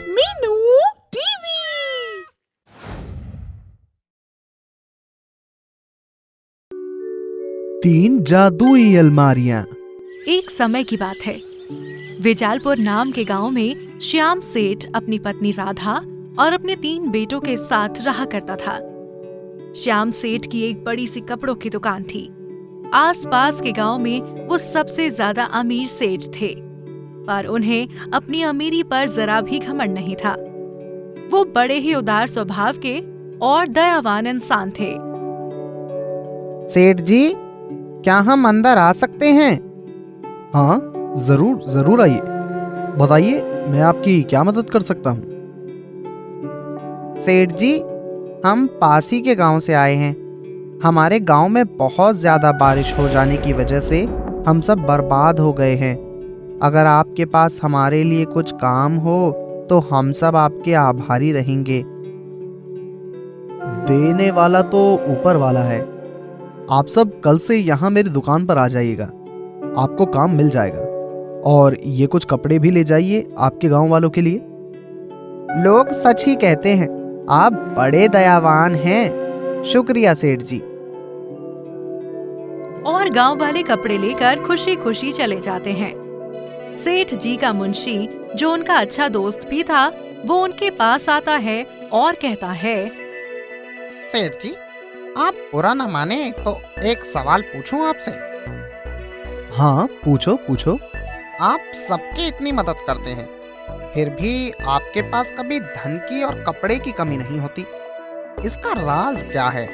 Meenu TV. तीन जादुई अलमारियां। एक समय की बात है। विजालपुर नाम के गांव में श्याम सेठ अपनी पत्नी राधा और अपने 3 बेटों के साथ रहा करता था। श्याम सेठ की एक बड़ी सी कपड़ों की दुकान थी। आसपास के गांव में वो सबसे ज्यादा अमीर सेठ थे, पर उन्हें अपनी अमीरी पर जरा भी घमंड नहीं था। वो बड़े ही उदार स्वभाव के और दयावान इंसान थे। सेठ जी, क्या हम अंदर आ सकते हैं? हाँ, जरूर जरूर आइए। बताइए, मैं आपकी क्या मदद कर सकता हूँ? सेठ जी, हम पास ही के गांव से आए हैं। हमारे गांव में बहुत ज्यादा बारिश हो जाने की वजह से हम सब बर्बाद हो गए हैं। अगर आपके पास हमारे लिए कुछ काम हो तो हम सब आपके आभारी रहेंगे। देने वाला तो ऊपर वाला है। आप सब कल से यहाँ मेरी दुकान पर आ जाइएगा, आपको काम मिल जाएगा। और ये कुछ कपड़े भी ले जाइए आपके गांव वालों के लिए। लोग सच ही कहते हैं, आप बड़े दयावान हैं। शुक्रिया सेठ जी। और गांव वाले कपड़े लेकर खुशी खुशी चले जाते हैं। सेठ जी का मुंशी, जो उनका अच्छा दोस्त भी था, वो उनके पास आता है और कहता है, सेठ जी, आप बुरा न माने तो एक सवाल पूछूं आपसे? हाँ, पूछो पूछो। आप सबकी इतनी मदद करते हैं, फिर भी आपके पास कभी धन की और कपड़े की कमी नहीं होती। इसका राज क्या है?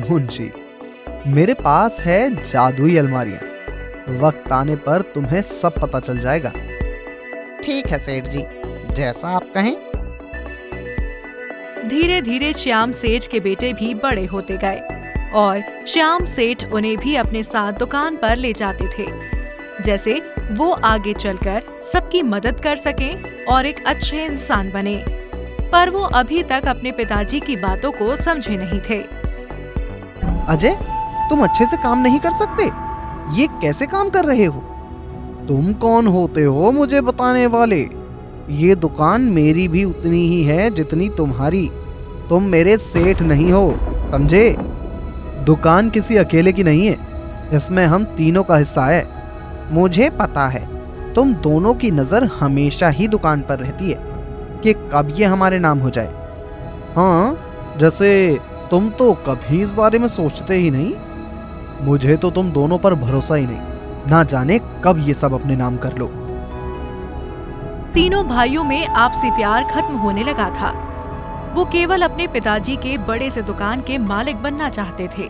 मुंशी, मेरे पास है जादुई अलमारियां। वक्त आने पर तुम्हें सब पता चल जाएगा। ठीक है सेठ जी, जैसा आप कहें। धीरे धीरे श्याम सेठ के बेटे भी बड़े होते गए और श्याम सेठ उन्हें भी अपने साथ दुकान पर ले जाते थे, जैसे वो आगे चलकर सबकी मदद कर सकें और एक अच्छे इंसान बने। पर वो अभी तक अपने पिताजी की बातों को समझे नहीं थे। अजय, तुम अच्छे से काम नहीं कर सकते? ये कैसे काम कर रहे हो? तुम कौन होते हो मुझे बताने वाले? ये दुकान मेरी भी उतनी ही है जितनी तुम्हारी। तुम मेरे सेठ नहीं हो, समझे? दुकान किसी अकेले की नहीं है, इसमें हम तीनों का हिस्सा है। मुझे पता है, तुम दोनों की नजर हमेशा ही दुकान पर रहती है कि कब ये हमारे नाम हो जाए। हाँ, जैसे तुम तो कभी इस बारे में सोचते ही नहीं। मुझे तो तुम दोनों पर भरोसा ही नहीं, ना जाने कब ये सब अपने नाम कर लो। तीनों भाइयों में आपसी प्यार खत्म होने लगा था। वो केवल अपने पिताजी के बड़े से दुकान के मालिक बनना चाहते थे।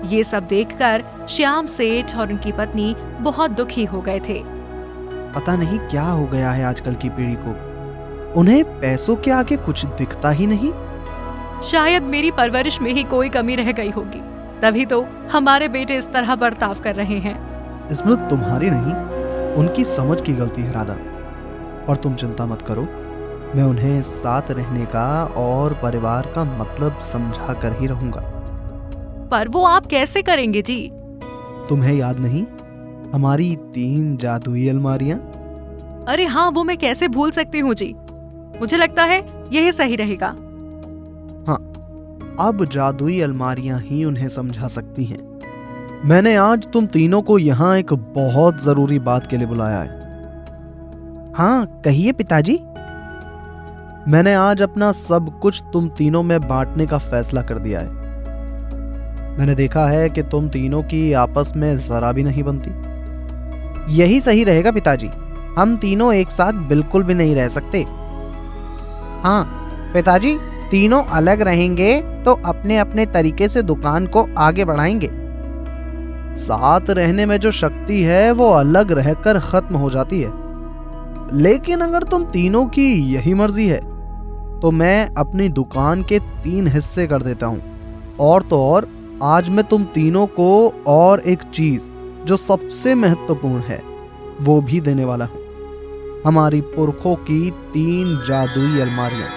ये सब देखकर श्याम सेठ और उनकी पत्नी बहुत दुखी हो गए थे। पता नहीं क्या हो गया है आजकल की पीढ़ी को, उन्हें पैसों के आगे कुछ दिखता ही नहीं। शायद मेरी परवरिश में ही कोई कमी रह गई होगी, तभी तो हमारे बेटे इस तरह बर्ताव कर रहे हैं। इसमें तुम्हारी नहीं, उनकी समझ की गलती है राधा। और तुम चिंता मत करो, मैं उन्हें साथ रहने का और परिवार का मतलब समझा कर ही रहूंगा। पर वो आप कैसे करेंगे जी? तुम्हें याद नहीं हमारी 3 जादुई अलमारियां? अरे हाँ, वो मैं कैसे भूल सकती हूँ जी। मुझे लगता है यही सही रहेगा। हाँ, अब जादुई अलमारियां ही उन्हें समझा सकती हैं। मैंने आज तुम तीनों को यहाँ एक बहुत जरूरी बात के लिए बुलाया है। हाँ, कहिए पिताजी। मैंने आज अपना सब कुछ तुम तीनों में बांटने का फैसला कर दिया है। मैंने देखा है कि तुम तीनों की आपस में जरा भी नहीं बनती। यही सही रहेगा पिताजी, हम तीनों एक साथ बिल्कुल भी नहीं रह सकते। हाँ पिताजी, तीनों अलग रहेंगे तो अपने अपने तरीके से दुकान को आगे बढ़ाएंगे। साथ रहने में जो शक्ति है वो अलग रहकर खत्म हो जाती है। लेकिन अगर तुम तीनों की यही मर्जी है तो मैं अपनी दुकान के 3 हिस्से कर देता हूँ। और तो और, आज मैं तुम तीनों को और एक चीज जो सबसे महत्वपूर्ण है वो भी देने वाला हूँ। हमारी पुरखों की 3 जादुई अलमारियां।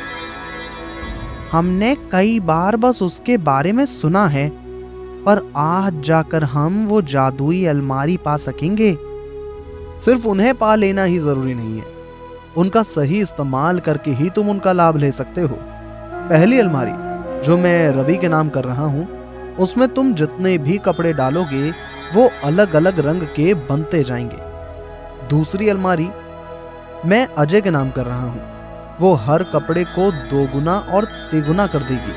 हमने कई बार बस उसके बारे में सुना है, पर आज जाकर हम वो जादुई अलमारी पा सकेंगे। सिर्फ उन्हें पा लेना ही जरूरी नहीं है, उनका सही इस्तेमाल करके ही तुम उनका लाभ ले सकते हो। पहली अलमारी जो मैं रवि के नाम कर रहा हूँ, उसमें तुम जितने भी कपड़े डालोगे वो अलग अलग रंग के बनते जाएंगे। दूसरी अलमारी मैं अजय के नाम कर रहा हूँ, वो हर कपड़े को दोगुना और तिगुना कर देगी।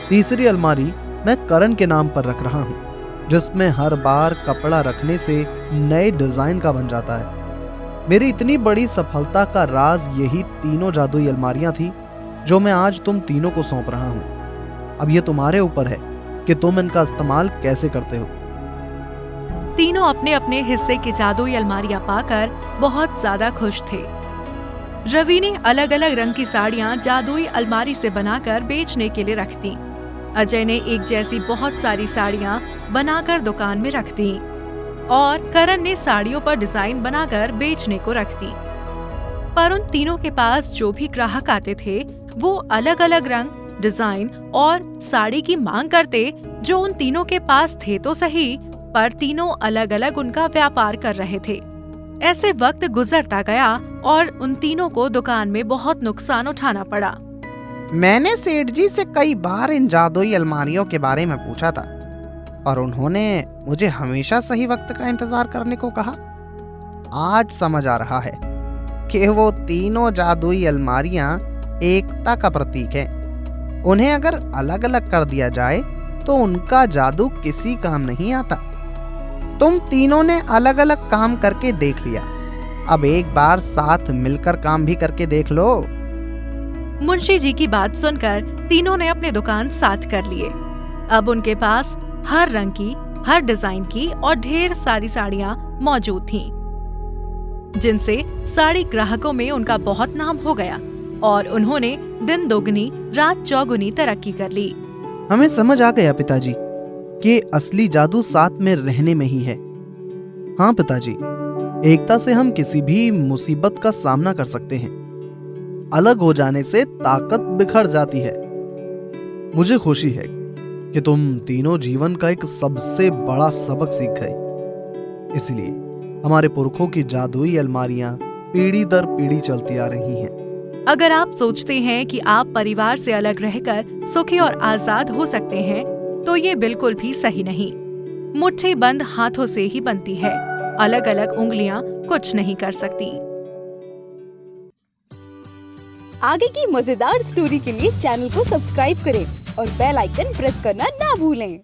तीसरी अलमारी मैं करण के नाम पर रख रहा हूँ, जिसमें हर बार कपड़ा रखने से नए डिजाइन का बन जाता है। मेरी इतनी बड़ी सफलता का राज यही तीनों जादुई अलमारियां थी जो मैं आज तुम तीनों को सौंप रहा हूँ। अब ये तुम्हारे ऊपर है कि तुम इनका इस्तेमाल कैसे करते हो। तीनों अपने अपने हिस्से की जादुई अलमारियां पाकर बहुत ज्यादा खुश थे। रवि ने अलग अलग रंग की साड़ियां जादुई अलमारी से बनाकर बेचने के लिए रख दी। अजय ने एक जैसी बहुत सारी साड़ियां बनाकर दुकान में रख दी और करण ने साड़ियों पर डिजाइन बनाकर बेचने को रख दी। पर उन तीनों के पास जो भी ग्राहक आते थे वो अलग अलग रंग, डिजाइन और साड़ी की मांग करते, जो उन तीनों के पास थे तो सही, पर तीनों अलग अलग उनका व्यापार कर रहे थे। ऐसे वक्त गुजरता गया और उन तीनों को दुकान में बहुत नुकसान उठाना पड़ा। मैंने सेठ जी से कई बार इन जादुई अलमारियों के बारे में पूछा था और उन्होंने मुझे हमेशा सही वक्त का इंतजार करने को कहा। आज समझ आ रहा है कि वो तीनों जादुई अलमारियां एकता का प्रतीक है। उन्हें अगर अलग अलग कर दिया जाए तो उनका जादू किसी काम नहीं आता। तुम तीनों ने अलग अलग काम करके देख लिया, अब एक बार साथ मिलकर काम भी करके देख लो। मुंशी जी की बात सुनकर तीनों ने अपने दुकान साथ कर लिए। अब उनके पास हर रंग की, हर डिजाइन की और ढेर सारी साड़ियां मौजूद थीं, जिनसे साड़ी ग्राहकों में उनका बहुत नाम हो गया और उन्होंने दिन दोगुनी रात चौगुनी तरक्की कर ली। हमें समझ आ गया पिताजी कि असली जादू साथ में रहने में ही है। हाँ पिताजी, एकता से हम किसी भी मुसीबत का सामना कर सकते हैं। अलग हो जाने से ताकत बिखर जाती है। मुझे खुशी है कि तुम तीनों जीवन का एक सबसे बड़ा सबक सीख गए। इसलिए हमारे पुरखों की जादुई अलमारियां पीढ़ी दर पीढ़ी चलती आ रही हैं। अगर आप सोचते हैं कि आप परिवार से अलग रहकर सुखी और आजाद हो सकते हैं, तो ये बिल्कुल भी सही नहीं। मुट्ठी बंद हाथों से ही बनती है, अलग अलग उंगलियां कुछ नहीं कर सकती। आगे की मजेदार स्टोरी के लिए चैनल को सब्सक्राइब करें और बेल आइकन प्रेस करना ना भूलें।